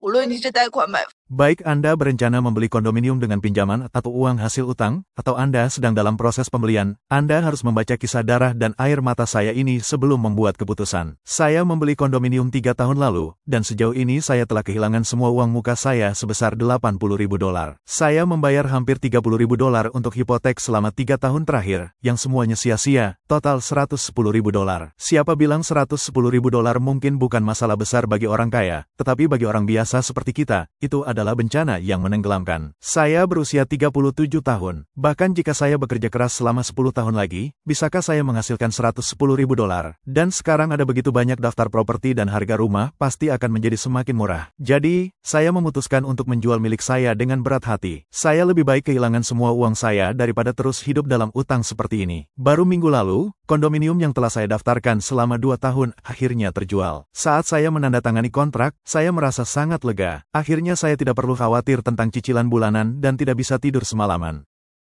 无论你是贷款买。 Baik Anda berencana membeli kondominium dengan pinjaman atau uang hasil utang, atau Anda sedang dalam proses pembelian, Anda harus membaca kisah darah dan air mata saya ini sebelum membuat keputusan. Saya membeli kondominium 3 tahun lalu, dan sejauh ini saya telah kehilangan semua uang muka saya sebesar $80.000. Saya membayar hampir $30.000 untuk hipotek selama 3 tahun terakhir, yang semuanya sia-sia, total $110.000. Siapa bilang $110.000 mungkin bukan masalah besar bagi orang kaya, tetapi bagi orang biasa seperti kita, itu adalah bencana yang menenggelamkan. Saya berusia 37 tahun. Bahkan jika saya bekerja keras selama 10 tahun lagi, bisakah saya menghasilkan $110.000? Dan sekarang ada begitu banyak daftar properti dan harga rumah pasti akan menjadi semakin murah. Jadi, saya memutuskan untuk menjual milik saya dengan berat hati. Saya lebih baik kehilangan semua uang saya daripada terus hidup dalam utang seperti ini. Baru minggu lalu, kondominium yang telah saya daftarkan selama 2 tahun akhirnya terjual. Saat saya menandatangani kontrak, saya merasa sangat lega. Akhirnya saya tidak perlu khawatir tentang cicilan bulanan dan tidak bisa tidur semalaman.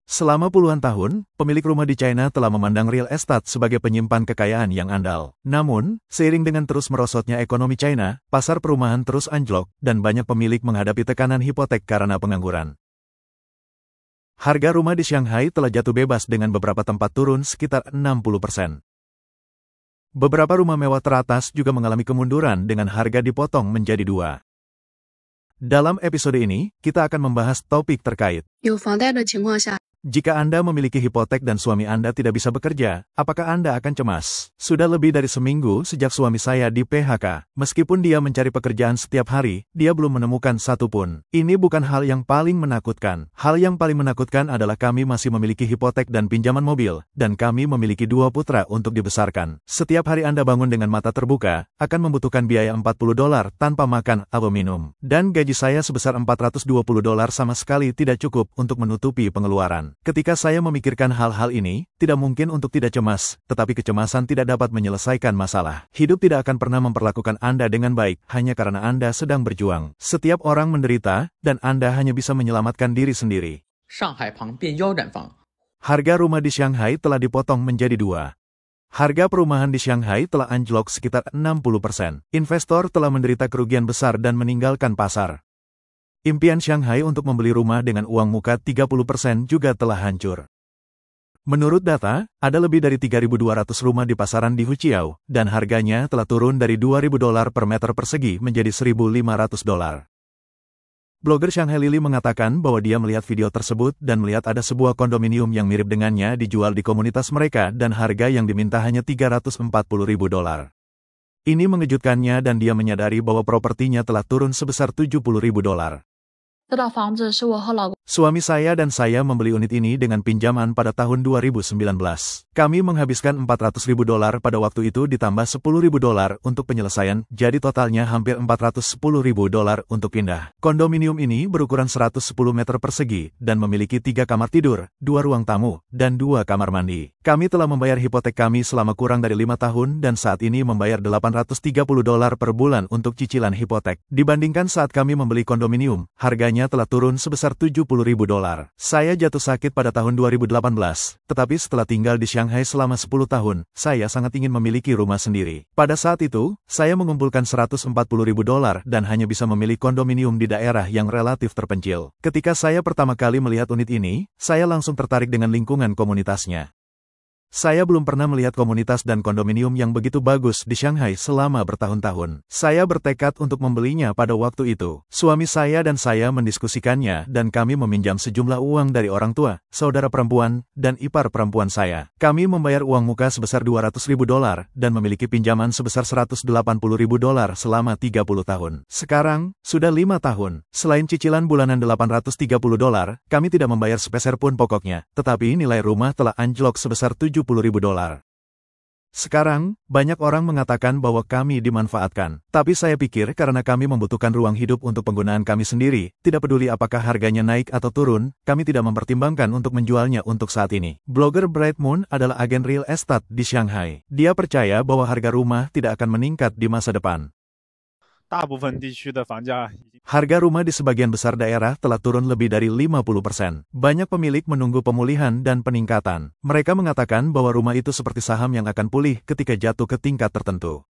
Selama puluhan tahun, pemilik rumah di China telah memandang real estate sebagai penyimpan kekayaan yang andal. Namun, seiring dengan terus merosotnya ekonomi China, pasar perumahan terus anjlok, dan banyak pemilik menghadapi tekanan hipotek karena pengangguran. Harga rumah di Shanghai telah jatuh bebas dengan beberapa tempat turun sekitar 60%. Beberapa rumah mewah teratas juga mengalami kemunduran dengan harga dipotong menjadi 2. Dalam episode ini, kita akan membahas topik terkait. 有房贷的情况下， Jika Anda memiliki hipotek dan suami Anda tidak bisa bekerja, apakah Anda akan cemas? Sudah lebih dari seminggu sejak suami saya di PHK. Meskipun dia mencari pekerjaan setiap hari, dia belum menemukan satu pun. Ini bukan hal yang paling menakutkan. Hal yang paling menakutkan adalah kami masih memiliki hipotek dan pinjaman mobil, dan kami memiliki 2 putra untuk dibesarkan. Setiap hari Anda bangun dengan mata terbuka, akan membutuhkan biaya $40 tanpa makan atau minum. Dan gaji saya sebesar $420 sama sekali tidak cukup untuk menutupi pengeluaran. Ketika saya memikirkan hal-hal ini, tidak mungkin untuk tidak cemas, tetapi kecemasan tidak dapat menyelesaikan masalah. Hidup tidak akan pernah memperlakukan Anda dengan baik, hanya karena Anda sedang berjuang. Setiap orang menderita, dan Anda hanya bisa menyelamatkan diri sendiri. 上海旁边腰斩房。 Harga rumah di Shanghai telah dipotong menjadi 2. Harga perumahan di Shanghai telah anjlok sekitar 60%. Investor telah menderita kerugian besar dan meninggalkan pasar. Impian Shanghai untuk membeli rumah dengan uang muka 30% juga telah hancur. Menurut data, ada lebih dari 3.200 rumah di pasaran di Huqiao, dan harganya telah turun dari $2.000 per meter persegi menjadi $1.500. Blogger Shanghai Lily mengatakan bahwa dia melihat video tersebut dan melihat ada sebuah kondominium yang mirip dengannya dijual di komunitas mereka dan harga yang diminta hanya $340.000. Ini mengejutkannya dan dia menyadari bahwa propertinya telah turun sebesar $70.000. 这套房子是我和老公 Suami saya dan saya membeli unit ini dengan pinjaman pada tahun 2019. Kami menghabiskan $400.000 pada waktu itu ditambah $10.000 untuk penyelesaian, jadi totalnya hampir $410.000 untuk pindah. Kondominium ini berukuran 110 meter persegi dan memiliki 3 kamar tidur, 2 ruang tamu, dan 2 kamar mandi. Kami telah membayar hipotek kami selama kurang dari 5 tahun dan saat ini membayar $830 per bulan untuk cicilan hipotek. Dibandingkan saat kami membeli kondominium, harganya telah turun sebesar $70.000. Saya jatuh sakit pada tahun 2018, tetapi setelah tinggal di Shanghai selama 10 tahun, saya sangat ingin memiliki rumah sendiri. Pada saat itu, saya mengumpulkan $140.000 dan hanya bisa memilih kondominium di daerah yang relatif terpencil. Ketika saya pertama kali melihat unit ini, saya langsung tertarik dengan lingkungan komunitasnya. Saya belum pernah melihat komunitas dan kondominium yang begitu bagus di Shanghai selama bertahun-tahun. Saya bertekad untuk membelinya pada waktu itu. Suami saya dan saya mendiskusikannya dan kami meminjam sejumlah uang dari orang tua, saudara perempuan, dan ipar perempuan saya. Kami membayar uang muka sebesar $200.000 dan memiliki pinjaman sebesar $180.000 selama 30 tahun. Sekarang, sudah 5 tahun. Selain cicilan bulanan $830, kami tidak membayar sepeser pun pokoknya, tetapi nilai rumah telah anjlok sebesar $70.000. Sekarang, banyak orang mengatakan bahwa kami dimanfaatkan. Tapi saya pikir karena kami membutuhkan ruang hidup untuk penggunaan kami sendiri, tidak peduli apakah harganya naik atau turun, kami tidak mempertimbangkan untuk menjualnya untuk saat ini. Blogger Bright Moon adalah agen real estate di Shanghai. Dia percaya bahwa harga rumah tidak akan meningkat di masa depan. 大部分地区的房价已经 Harga rumah di sebagian besar daerah telah turun lebih dari 50%. Banyak pemilik menunggu pemulihan dan peningkatan. Mereka mengatakan bahwa rumah itu seperti saham yang akan pulih ketika jatuh ke tingkat tertentu.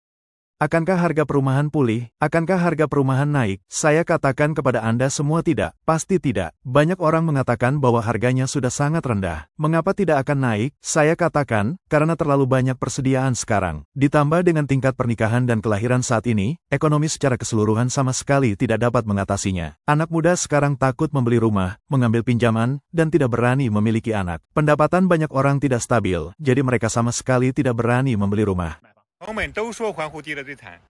Akankah harga perumahan pulih? Akankah harga perumahan naik? Saya katakan kepada Anda semua tidak, pasti tidak. Banyak orang mengatakan bahwa harganya sudah sangat rendah. Mengapa tidak akan naik? Saya katakan, karena terlalu banyak persediaan sekarang. Ditambah dengan tingkat pernikahan dan kelahiran saat ini, ekonomi secara keseluruhan sama sekali tidak dapat mengatasinya. Anak muda sekarang takut membeli rumah, mengambil pinjaman, dan tidak berani memiliki anak. Pendapatan banyak orang tidak stabil, jadi mereka sama sekali tidak berani membeli rumah.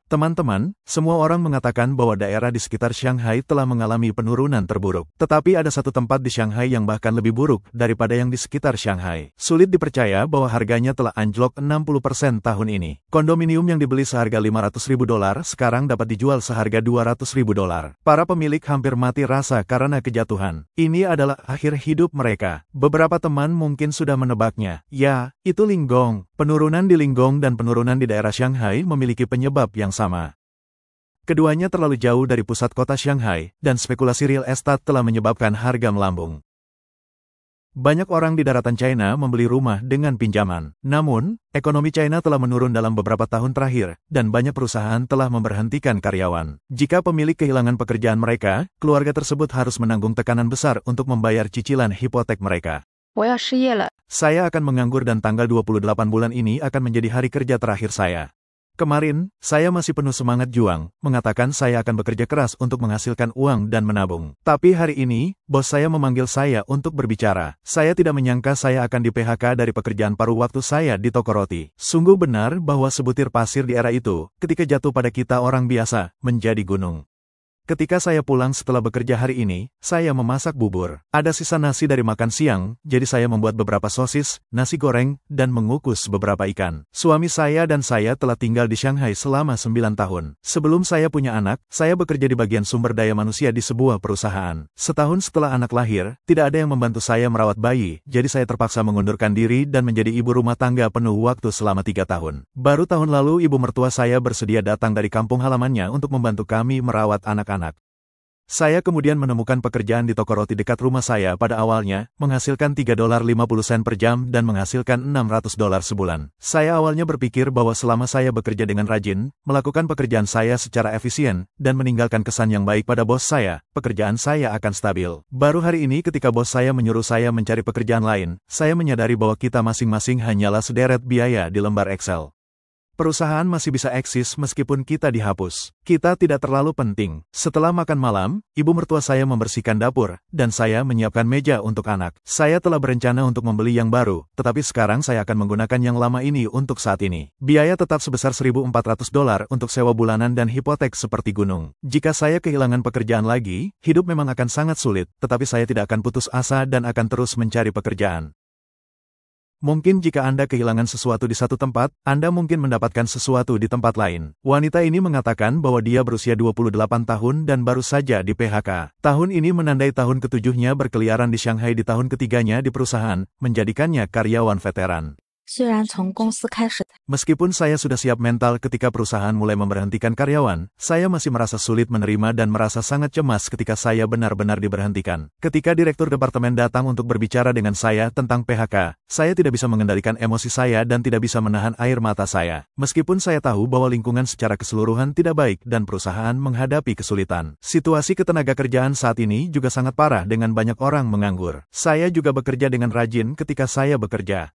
Teman-teman, semua orang mengatakan bahwa daerah di sekitar Shanghai telah mengalami penurunan terburuk. Tetapi ada satu tempat di Shanghai yang bahkan lebih buruk daripada yang di sekitar Shanghai. Sulit dipercaya bahwa harganya telah anjlok 60% tahun ini. Kondominium yang dibeli seharga $500.000 sekarang dapat dijual seharga $200.000. Para pemilik hampir mati rasa karena kejatuhan. Ini adalah akhir hidup mereka. Beberapa teman mungkin sudah menebaknya. Ya, itu Linggong. Penurunan di Linggong dan penurunan di daerah Shanghai memiliki penyebab yang sama. Keduanya terlalu jauh dari pusat kota Shanghai, dan spekulasi real estate telah menyebabkan harga melambung. Banyak orang di daratan China membeli rumah dengan pinjaman. Namun, ekonomi China telah menurun dalam beberapa tahun terakhir, dan banyak perusahaan telah memberhentikan karyawan. Jika pemilik kehilangan pekerjaan mereka, keluarga tersebut harus menanggung tekanan besar untuk membayar cicilan hipotek mereka. Saya akan menganggur dan tanggal 28 bulan ini akan menjadi hari kerja terakhir saya. Kemarin, saya masih penuh semangat juang, mengatakan saya akan bekerja keras untuk menghasilkan uang dan menabung. Tapi hari ini, bos saya memanggil saya untuk berbicara. Saya tidak menyangka saya akan di-PHK dari pekerjaan paruh waktu saya di toko roti. Sungguh benar bahwa sebutir pasir di era itu, ketika jatuh pada kita orang biasa, menjadi gunung. Ketika saya pulang setelah bekerja hari ini, saya memasak bubur. Ada sisa nasi dari makan siang, jadi saya membuat beberapa sosis, nasi goreng, dan mengukus beberapa ikan. Suami saya dan saya telah tinggal di Shanghai selama 9 tahun. Sebelum saya punya anak, saya bekerja di bagian sumber daya manusia di sebuah perusahaan. Setahun setelah anak lahir, tidak ada yang membantu saya merawat bayi, jadi saya terpaksa mengundurkan diri dan menjadi ibu rumah tangga penuh waktu selama 3 tahun. Baru tahun lalu ibu mertua saya bersedia datang dari kampung halamannya untuk membantu kami merawat anak-anak. Saya kemudian menemukan pekerjaan di toko roti dekat rumah saya pada awalnya, menghasilkan $3.50 per jam dan menghasilkan $600 sebulan. Saya awalnya berpikir bahwa selama saya bekerja dengan rajin, melakukan pekerjaan saya secara efisien, dan meninggalkan kesan yang baik pada bos saya, pekerjaan saya akan stabil. Baru hari ini ketika bos saya menyuruh saya mencari pekerjaan lain, saya menyadari bahwa kita masing-masing hanyalah sederet biaya di lembar Excel. Perusahaan masih bisa eksis meskipun kita dihapus. Kita tidak terlalu penting. Setelah makan malam, ibu mertua saya membersihkan dapur, dan saya menyiapkan meja untuk anak. Saya telah berencana untuk membeli yang baru, tetapi sekarang saya akan menggunakan yang lama ini untuk saat ini. Biaya tetap sebesar $1.400 untuk sewa bulanan dan hipotek seperti gunung. Jika saya kehilangan pekerjaan lagi, hidup memang akan sangat sulit, tetapi saya tidak akan putus asa dan akan terus mencari pekerjaan. Mungkin jika Anda kehilangan sesuatu di satu tempat, Anda mungkin mendapatkan sesuatu di tempat lain. Wanita ini mengatakan bahwa dia berusia 28 tahun dan baru saja di PHK. Tahun ini menandai tahun ketujuhnya berkeliaran di Shanghai di tahun ketiganya di perusahaan, menjadikannya karyawan veteran. Meskipun saya sudah siap mental ketika perusahaan mulai memberhentikan karyawan, saya masih merasa sulit menerima dan merasa sangat cemas ketika saya benar-benar diberhentikan. Ketika direktur departemen datang untuk berbicara dengan saya tentang PHK, saya tidak bisa mengendalikan emosi saya dan tidak bisa menahan air mata saya. Meskipun saya tahu bahwa lingkungan secara keseluruhan tidak baik dan perusahaan menghadapi kesulitan. Situasi ketenagakerjaan saat ini juga sangat parah dengan banyak orang menganggur. Saya juga bekerja dengan rajin ketika saya bekerja.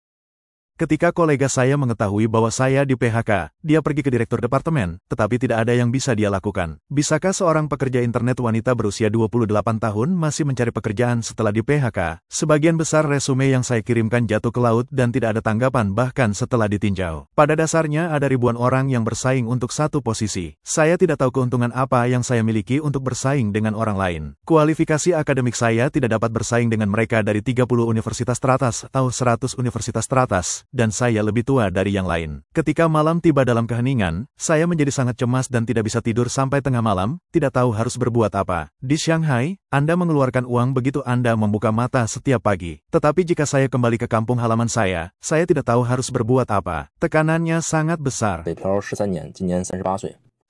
Ketika kolega saya mengetahui bahwa saya di PHK, dia pergi ke direktur departemen, tetapi tidak ada yang bisa dia lakukan. Bisakah seorang pekerja internet wanita berusia 28 tahun masih mencari pekerjaan setelah di PHK? Sebagian besar resume yang saya kirimkan jatuh ke laut dan tidak ada tanggapan bahkan setelah ditinjau. Pada dasarnya ada ribuan orang yang bersaing untuk satu posisi. Saya tidak tahu keuntungan apa yang saya miliki untuk bersaing dengan orang lain. Kualifikasi akademik saya tidak dapat bersaing dengan mereka dari 30 universitas teratas atau 100 universitas teratas. Dan saya lebih tua dari yang lain. Ketika malam tiba dalam keheningan, saya menjadi sangat cemas dan tidak bisa tidur sampai tengah malam, tidak tahu harus berbuat apa. Di Shanghai, Anda mengeluarkan uang begitu Anda membuka mata setiap pagi. Tetapi jika saya kembali ke kampung halaman saya tidak tahu harus berbuat apa. Tekanannya sangat besar.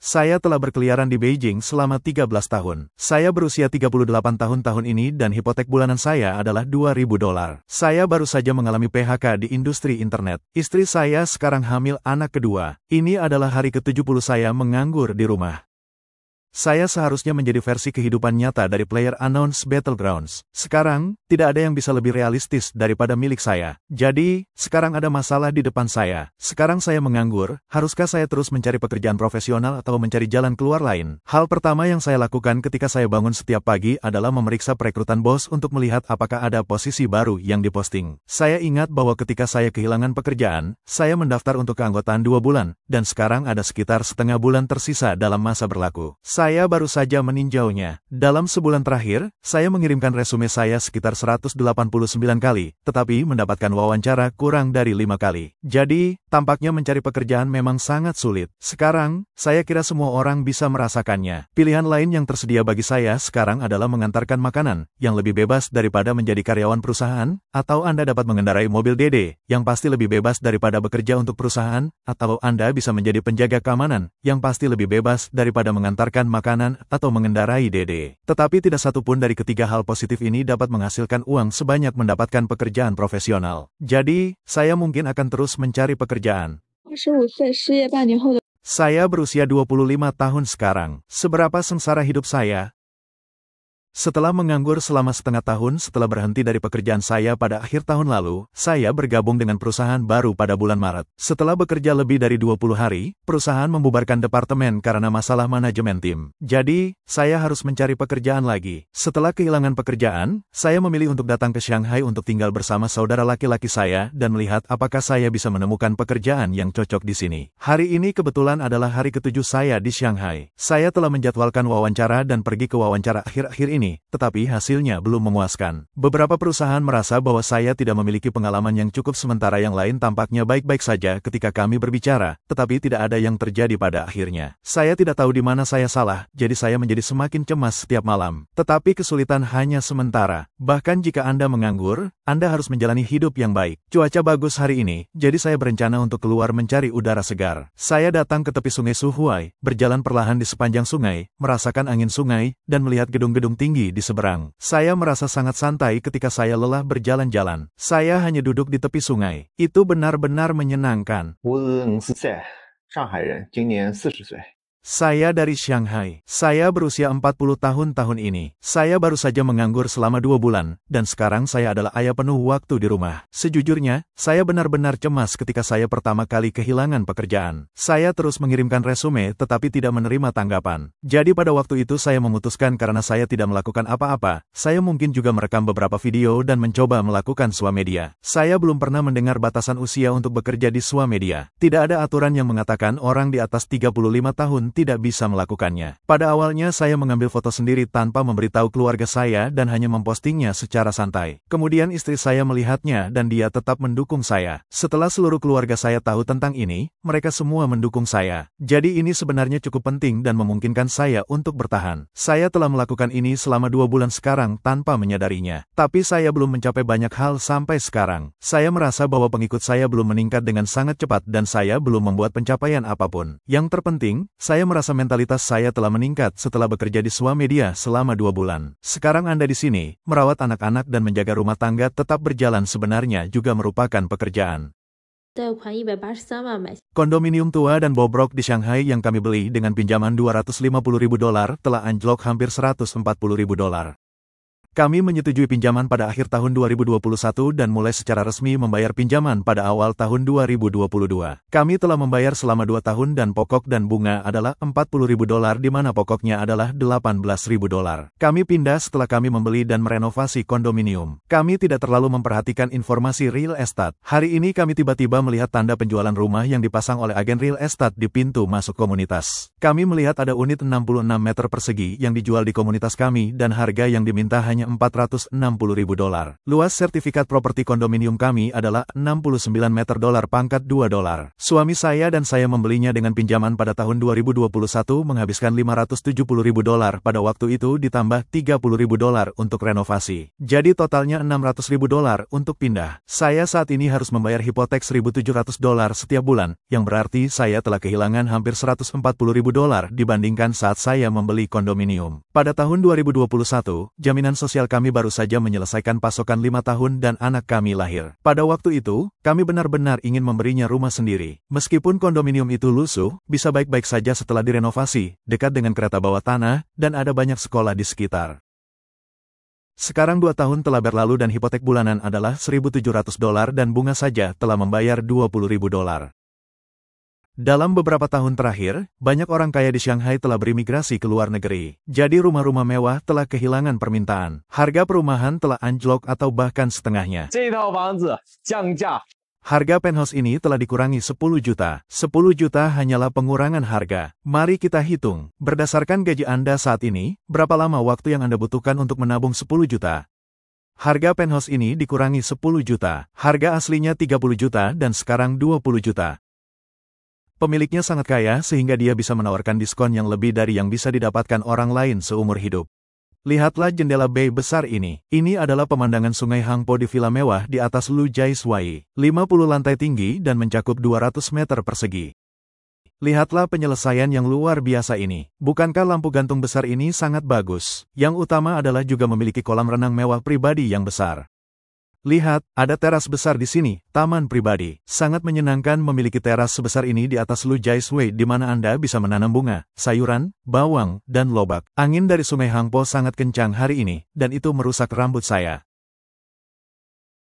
Saya telah berkeliaran di Beijing selama 13 tahun. Saya berusia 38 tahun ini dan hipotek bulanan saya adalah $2.000. Saya baru saja mengalami PHK di industri internet. Istri saya sekarang hamil anak kedua. Ini adalah hari ke-70 saya menganggur di rumah. Saya seharusnya menjadi versi kehidupan nyata dari PlayerUnknown's Battlegrounds. Sekarang, tidak ada yang bisa lebih realistis daripada milik saya. Jadi, sekarang ada masalah di depan saya. Sekarang saya menganggur, haruskah saya terus mencari pekerjaan profesional atau mencari jalan keluar lain? Hal pertama yang saya lakukan ketika saya bangun setiap pagi adalah memeriksa perekrutan bos untuk melihat apakah ada posisi baru yang diposting. Saya ingat bahwa ketika saya kehilangan pekerjaan, saya mendaftar untuk keanggotaan 2 bulan, dan sekarang ada sekitar setengah bulan tersisa dalam masa berlaku. Saya baru saja meninjaunya. Dalam sebulan terakhir, saya mengirimkan resume saya sekitar 189 kali, tetapi mendapatkan wawancara kurang dari 5 kali. Jadi, tampaknya mencari pekerjaan memang sangat sulit. Sekarang, saya kira semua orang bisa merasakannya. Pilihan lain yang tersedia bagi saya sekarang adalah mengantarkan makanan, yang lebih bebas daripada menjadi karyawan perusahaan, atau Anda dapat mengendarai mobil DD, yang pasti lebih bebas daripada bekerja untuk perusahaan, atau Anda bisa menjadi penjaga keamanan, yang pasti lebih bebas daripada mengantarkan makanan atau mengendarai DD. Tetapi tidak satupun dari ketiga hal positif ini dapat menghasilkan uang sebanyak mendapatkan pekerjaan profesional. Jadi, saya mungkin akan terus mencari pekerjaan. 25岁失业半年后的 Saya berusia 25 tahun sekarang. Seberapa sengsara hidup saya? Setelah menganggur selama setengah tahun setelah berhenti dari pekerjaan saya pada akhir tahun lalu, saya bergabung dengan perusahaan baru pada bulan Maret. Setelah bekerja lebih dari 20 hari, perusahaan membubarkan departemen karena masalah manajemen tim. Jadi, saya harus mencari pekerjaan lagi. Setelah kehilangan pekerjaan, saya memilih untuk datang ke Shanghai untuk tinggal bersama saudara laki-laki saya dan melihat apakah saya bisa menemukan pekerjaan yang cocok di sini. Hari ini kebetulan adalah hari ke-7 saya di Shanghai. Saya telah menjadwalkan wawancara dan pergi ke wawancara akhir-akhir ini, tetapi hasilnya belum memuaskan. Beberapa perusahaan merasa bahwa saya tidak memiliki pengalaman yang cukup sementara yang lain tampaknya baik-baik saja ketika kami berbicara, tetapi tidak ada yang terjadi pada akhirnya. Saya tidak tahu di mana saya salah, jadi saya menjadi semakin cemas setiap malam. Tetapi kesulitan hanya sementara. Bahkan jika Anda menganggur, Anda harus menjalani hidup yang baik. Cuaca bagus hari ini, jadi saya berencana untuk keluar mencari udara segar. Saya datang ke tepi sungai Suhuai, berjalan perlahan di sepanjang sungai, merasakan angin sungai, dan melihat gedung-gedung tinggi di seberang. Saya merasa sangat santai ketika saya lelah berjalan-jalan. Saya hanya duduk di tepi sungai. Itu benar-benar menyenangkan. 54岁，上海人，今年40岁。 Saya dari Shanghai. Saya berusia 40 tahun ini. Saya baru saja menganggur selama 2 bulan, dan sekarang saya adalah ayah penuh waktu di rumah. Sejujurnya, saya benar-benar cemas ketika saya pertama kali kehilangan pekerjaan. Saya terus mengirimkan resume tetapi tidak menerima tanggapan. Jadi pada waktu itu saya memutuskan karena saya tidak melakukan apa-apa, saya mungkin juga merekam beberapa video dan mencoba melakukan swamedia. Saya belum pernah mendengar batasan usia untuk bekerja di swamedia. Tidak ada aturan yang mengatakan orang di atas 35 tahun tidak bisa melakukannya. Pada awalnya saya mengambil foto sendiri tanpa memberitahu keluarga saya dan hanya mempostingnya secara santai. Kemudian istri saya melihatnya dan dia tetap mendukung saya. Setelah seluruh keluarga saya tahu tentang ini, mereka semua mendukung saya. Jadi ini sebenarnya cukup penting dan memungkinkan saya untuk bertahan. Saya telah melakukan ini selama 2 bulan sekarang tanpa menyadarinya. Tapi saya belum mencapai banyak hal sampai sekarang. Saya merasa bahwa pengikut saya belum meningkat dengan sangat cepat dan saya belum membuat pencapaian apapun. Yang terpenting, saya merasa mentalitas saya telah meningkat setelah bekerja di swamedia selama 2 bulan. Sekarang Anda di sini, merawat anak-anak dan menjaga rumah tangga tetap berjalan sebenarnya juga merupakan pekerjaan. 贷款183万买。 Kondominium tua dan bobrok di Shanghai yang kami beli dengan pinjaman $250.000 telah anjlok hampir $140.000. Kami menyetujui pinjaman pada akhir tahun 2021 dan mulai secara resmi membayar pinjaman pada awal tahun 2022. Kami telah membayar selama 2 tahun dan pokok dan bunga adalah $40.000 di mana pokoknya adalah $18.000. Kami pindah setelah kami membeli dan merenovasi kondominium. Kami tidak terlalu memperhatikan informasi real estate. Hari ini kami tiba-tiba melihat tanda penjualan rumah yang dipasang oleh agen real estate di pintu masuk komunitas. Kami melihat ada unit 66 meter persegi yang dijual di komunitas kami dan harga yang diminta hanya hanya $460.000. Luas sertifikat properti kondominium kami adalah 69 meter $2. Suami saya dan saya membelinya dengan pinjaman pada tahun 2021 menghabiskan $570.000 pada waktu itu ditambah $30.000 untuk renovasi. Jadi totalnya $600.000 untuk pindah. Saya saat ini harus membayar hipotek $1.700 setiap bulan, yang berarti saya telah kehilangan hampir $140.000 dibandingkan saat saya membeli kondominium. Pada tahun 2021, jaminan sosial kami baru saja menyelesaikan pasokan 5 tahun dan anak kami lahir. Pada waktu itu, kami benar-benar ingin memberinya rumah sendiri. Meskipun kondominium itu lusuh, bisa baik-baik saja setelah direnovasi, dekat dengan kereta bawah tanah, dan ada banyak sekolah di sekitar. Sekarang 2 tahun telah berlalu dan hipotek bulanan adalah $1.700 dan bunga saja telah membayar $20.000. Dalam beberapa tahun terakhir, banyak orang kaya di Shanghai telah berimigrasi ke luar negeri. Jadi rumah-rumah mewah telah kehilangan permintaan. Harga perumahan telah anjlok atau bahkan setengahnya. Harga penthouse ini telah dikurangi 10 juta. 10 juta hanyalah pengurangan harga. Mari kita hitung. Berdasarkan gaji Anda saat ini, berapa lama waktu yang Anda butuhkan untuk menabung 10 juta? Harga penthouse ini dikurangi 10 juta. Harga aslinya 30 juta dan sekarang 20 juta. Pemiliknya sangat kaya sehingga dia bisa menawarkan diskon yang lebih dari yang bisa didapatkan orang lain seumur hidup. Lihatlah jendela bay besar ini. Ini adalah pemandangan sungai Hangpo di villa mewah di atas Lujai Swai. 50 lantai tinggi dan mencakup 200 meter persegi. Lihatlah penyelesaian yang luar biasa ini. Bukankah lampu gantung besar ini sangat bagus? Yang utama adalah juga memiliki kolam renang mewah pribadi yang besar. Lihat, ada teras besar di sini, taman pribadi. Sangat menyenangkan memiliki teras sebesar ini di atas Lujai Swai di mana Anda bisa menanam bunga, sayuran, bawang, dan lobak. Angin dari sungai Hangpo sangat kencang hari ini, dan itu merusak rambut saya.